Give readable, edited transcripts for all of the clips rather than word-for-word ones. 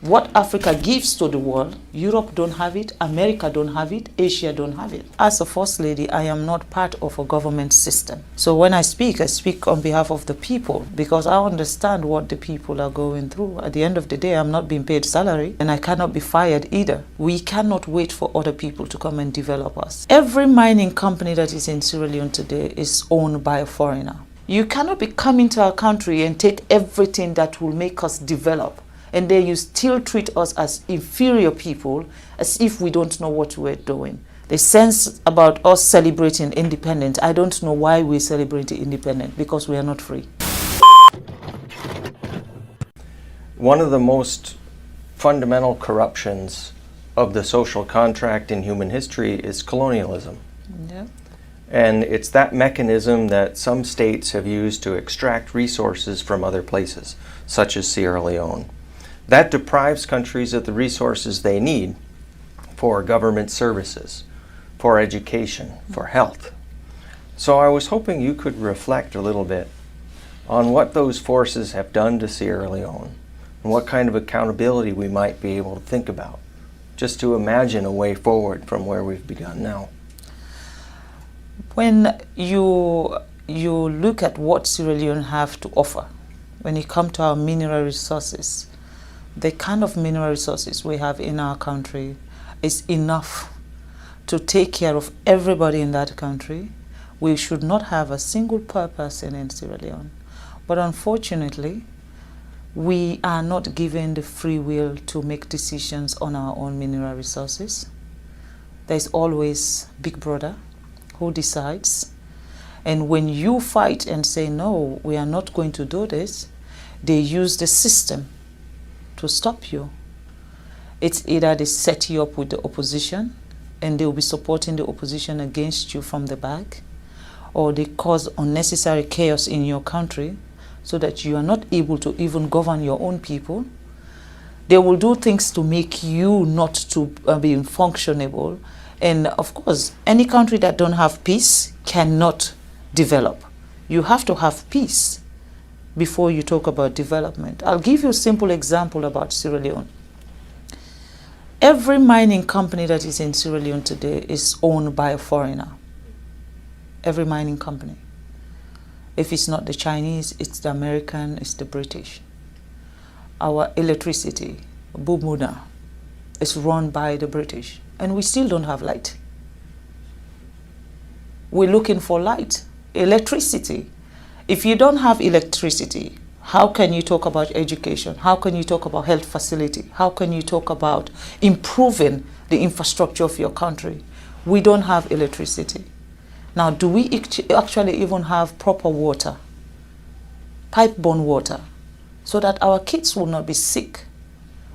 What Africa gives to the world, Europe don't have it, America don't have it, Asia don't have it. As a First Lady, I am not part of a government system. So when I speak on behalf of the people, because I understand what the people are going through. At the end of the day, I'm not being paid salary, and I cannot be fired either. We cannot wait for other people to come and develop us. Every mining company that is in Sierra Leone today is owned by a foreigner. You cannot be coming to our country and take everything that will make us develop, and then you still treat us as inferior people, as if we don't know what we're doing. The sense about us celebrating independence, I don't know why we celebrate independence, because we are not free. One of the most fundamental corruptions of the social contract in human history is colonialism. Yeah. And it's that mechanism that some states have used to extract resources from other places, such as Sierra Leone. That deprives countries of the resources they need for government services, for education, for health. So I was hoping you could reflect a little bit on what those forces have done to Sierra Leone and what kind of accountability we might be able to think about, just to imagine a way forward from where we've begun now. When you look at what Sierra Leone have to offer, when it comes to our mineral resources, the kind of mineral resources we have in our country is enough to take care of everybody in that country. We should not have a single poor person in Sierra Leone. But unfortunately, we are not given the free will to make decisions on our own mineral resources. There's always Big Brother who decides. And when you fight and say, no, we are not going to do this, they use the system to stop you. It's either they set you up with the opposition and they'll be supporting the opposition against you from the back, or they cause unnecessary chaos in your country so that you are not able to even govern your own people. They will do things to make you not to be functionable. And of course, any country that don't have peace cannot develop. You have to have peace before you talk about development. I'll give you a simple example about Sierra Leone. Every mining company that is in Sierra Leone today is owned by a foreigner. Every mining company. If it's not the Chinese, it's the American, it's the British. Our electricity, Bumuna, is run by the British, and we still don't have light. We're looking for light, electricity. If you don't have electricity, how can you talk about education? How can you talk about health facility? How can you talk about improving the infrastructure of your country? We don't have electricity. Now, do we actually even have proper water, pipe-borne water, so that our kids will not be sick?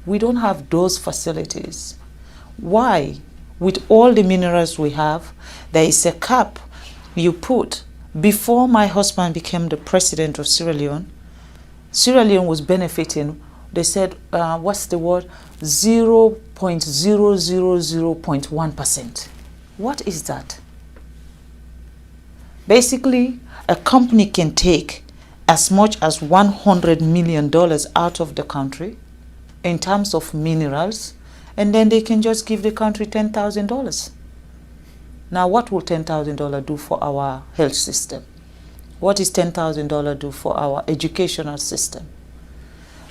We don't have those facilities. Why? With all the minerals we have, there is a cap you put. Before my husband became the president of Sierra Leone was benefiting, they said, what's the word? 0.000.1%. What is that? Basically, a company can take as much as $100 million out of the country in terms of minerals, and then they can just give the country $10,000. Now, what will $10,000 do for our health system? What does $10,000 do for our educational system?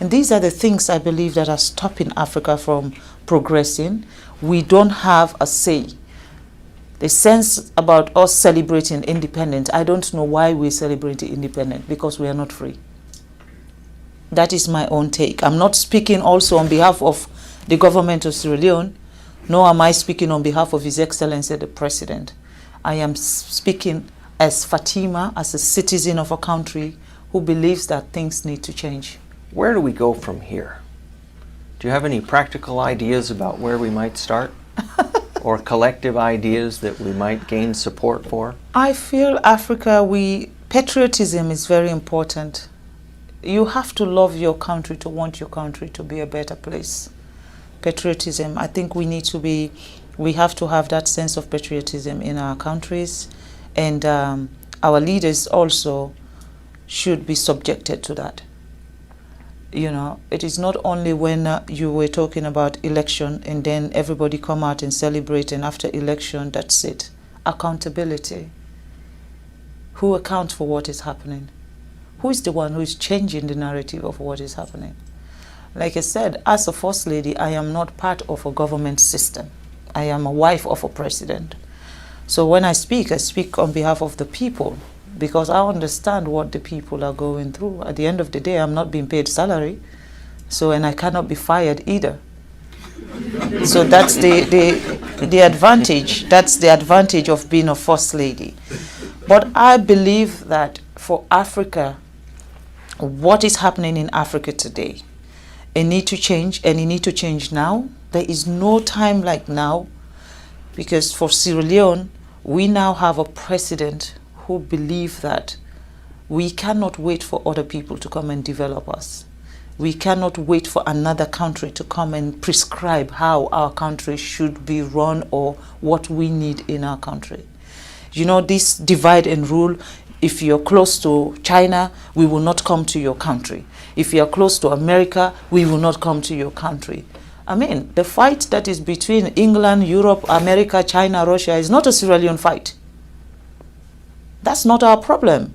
And these are the things I believe that are stopping Africa from progressing. We don't have a say. The sense about us celebrating independence, I don't know why we celebrate independence, because we are not free. That is my own take. I'm not speaking also on behalf of the government of Sierra Leone, nor am I speaking on behalf of His Excellency the President. I am speaking as Fatima, as a citizen of a country who believes that things need to change. Where do we go from here? Do you have any practical ideas about where we might start? Or collective ideas that we might gain support for? I feel Africa, patriotism is very important. You have to love your country to want your country to be a better place. Patriotism, I think we have to have that sense of patriotism in our countries, and our leaders also should be subjected to that. You know, it is not only when you were talking about election and then everybody come out and celebrate, and after election, that's it. Accountability. Who accounts for what is happening? Who is the one who is changing the narrative of what is happening? Like I said, as a First Lady, I am not part of a government system. I am a wife of a president. So when I speak on behalf of the people, because I understand what the people are going through. At the end of the day, I'm not being paid salary, so, and I cannot be fired either. So that's the advantage. That's the advantage of being a First Lady. But I believe that for Africa, what is happening in Africa today, it need to change, and it need to change now. There is no time like now, because for Sierra Leone, we now have a president who believe that we cannot wait for other people to come and develop us. We cannot wait for another country to come and prescribe how our country should be run or what we need in our country. You know, this divide and rule, if you're close to China, we will not come to your country. If you're close to America, we will not come to your country. I mean, the fight that is between England, Europe, America, China, Russia is not a Sierra Leone fight. That's not our problem.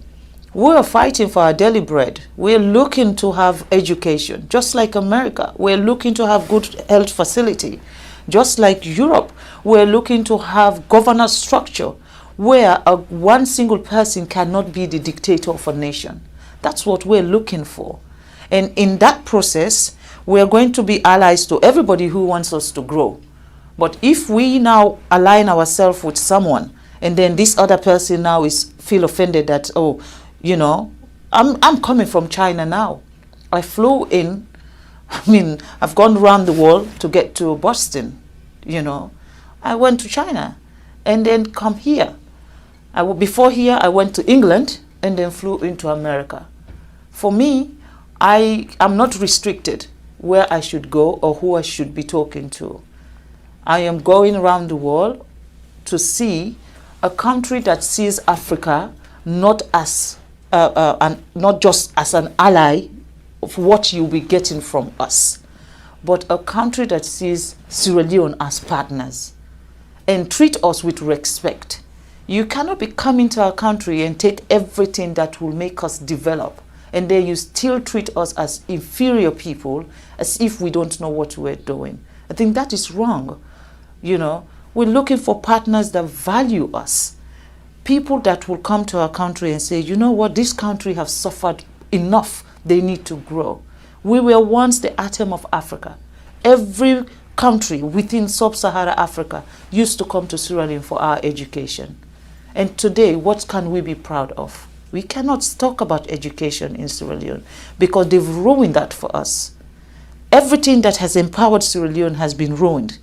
We're fighting for our daily bread. We're looking to have education, just like America. We're looking to have good health facility. Just like Europe, we're looking to have governance structure where one single person cannot be the dictator of a nation. That's what we're looking for. And in that process, we're going to be allies to everybody who wants us to grow. But if we now align ourselves with someone, and then this other person now feel offended that, oh, you know, I'm coming from China now. I flew in, I mean, I've gone around the world to get to Boston, you know. I went to China and then come here. Before here, I went to England and then flew into America. For me, I'm not restricted where I should go or who I should be talking to. I am going around the world to see a country that sees Africa not as not just as an ally of what you'll be getting from us, but a country that sees Sierra Leone as partners and treat us with respect. You cannot be coming to our country and take everything that will make us develop, and then you still treat us as inferior people, as if we don't know what we're doing. I think that is wrong. You know, we're looking for partners that value us. People that will come to our country and say, you know what, this country has suffered enough. They need to grow. We were once the atom of Africa. Every country within sub-Saharan Africa used to come to Sierra Leone for our education. And today, what can we be proud of? We cannot talk about education in Sierra Leone because they've ruined that for us. Everything that has empowered Sierra Leone has been ruined.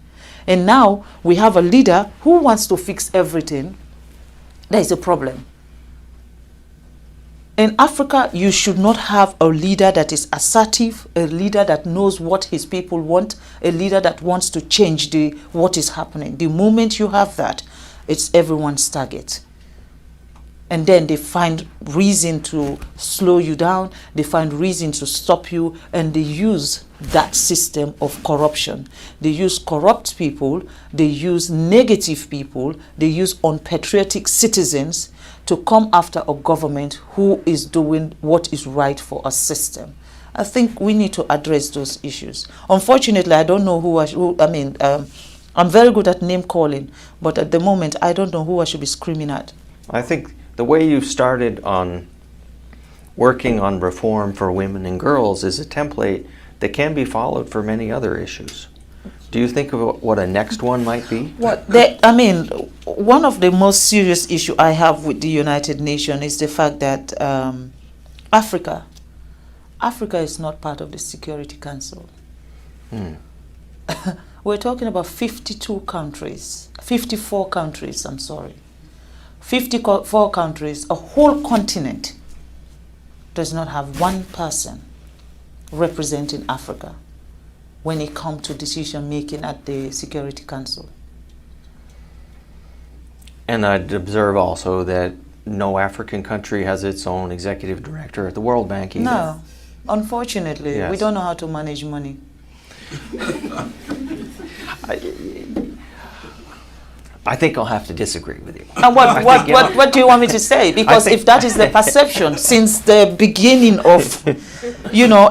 And now we have a leader who wants to fix everything. There is a problem. In Africa, you should not have a leader that is assertive, a leader that knows what his people want, a leader that wants to change what is happening. The moment you have that, it's everyone's target. And then they find reason to slow you down, they find reason to stop you, and they use that system of corruption. They use corrupt people, they use negative people, they use unpatriotic citizens to come after a government who is doing what is right for a system. I think we need to address those issues. Unfortunately, I don't know I'm very good at name calling, but at the moment, I don't know who I should be screaming at. I think the way you started on working on reform for women and girls is a template that can be followed for many other issues. Do you think of what a next one might be? One of the most serious issues I have with the United Nations is the fact that Africa is not part of the Security Council. We're talking about 54 countries, I'm sorry. 54 countries, a whole continent does not have one person representing Africa when it comes to decision making at the Security Council. And I'd observe also that no African country has its own executive director at the World Bank either. Unfortunately, we Yes. don't know how to manage money. I think I'll have to disagree with you. And what do you want me to say? Because if that is the perception since the beginning of,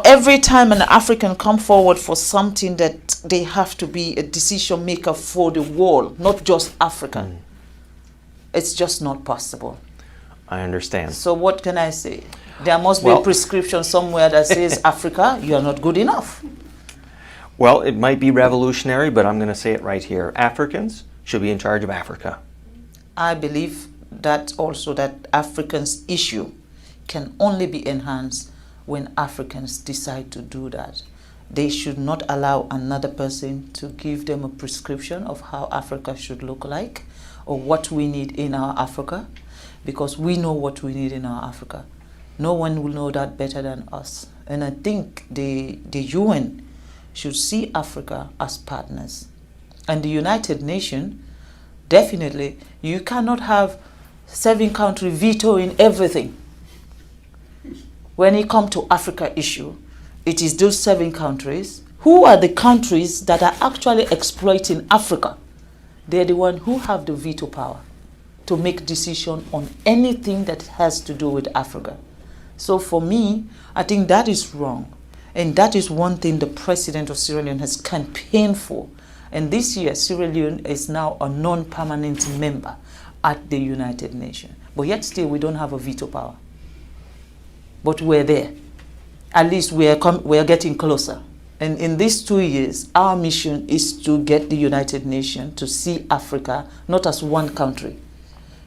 every time an African come forward for something, that they have to be a decision maker for the world, not just Africa. It's just not possible. I understand. So what can I say? There must be a prescription somewhere that says, Africa, you are not good enough. Well, it might be revolutionary, but I'm going to say it right here. Africans should be in charge of Africa. I believe that also that Africans' issue can only be enhanced when Africans decide to do that. They should not allow another person to give them a prescription of how Africa should look like or what we need in our Africa, because we know what we need in our Africa. No one will know that better than us. And I think the UN should see Africa as partners. And the United Nations, definitely, you cannot have 7 countries vetoing everything. When it comes to Africa issue, it is those 7 countries. Who are the countries that are actually exploiting Africa? They're the ones who have the veto power to make decision on anything that has to do with Africa. So for me, I think that is wrong. And that is one thing the president of Sierra Leone has campaigned for. And this year, Sierra Leone is now a non-permanent member at the United Nations. But yet still, we don't have a veto power. But we're there. At least we are getting closer. And in these 2 years, our mission is to get the United Nations to see Africa not as one country.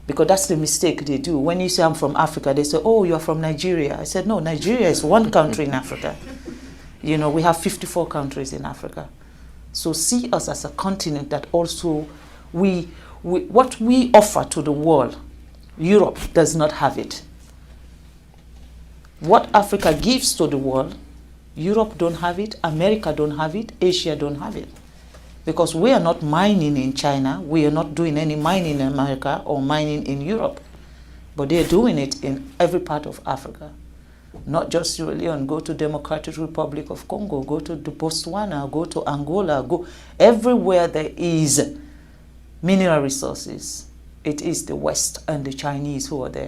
Because that's the mistake they do. When you say I'm from Africa, they say, oh, you're from Nigeria. I said, no, Nigeria is one country in Africa. We have 54 countries in Africa. So see us as a continent that also, what we offer to the world, Europe does not have it. What Africa gives to the world, Europe don't have it, America don't have it, Asia don't have it. Because we are not mining in China, we are not doing any mining in America or mining in Europe. But they're doing it in every part of Africa. Not just Sierra Leone, go to Democratic Republic of Congo, go to Botswana, go to Angola, go everywhere there is mineral resources. It is the West and the Chinese who are there.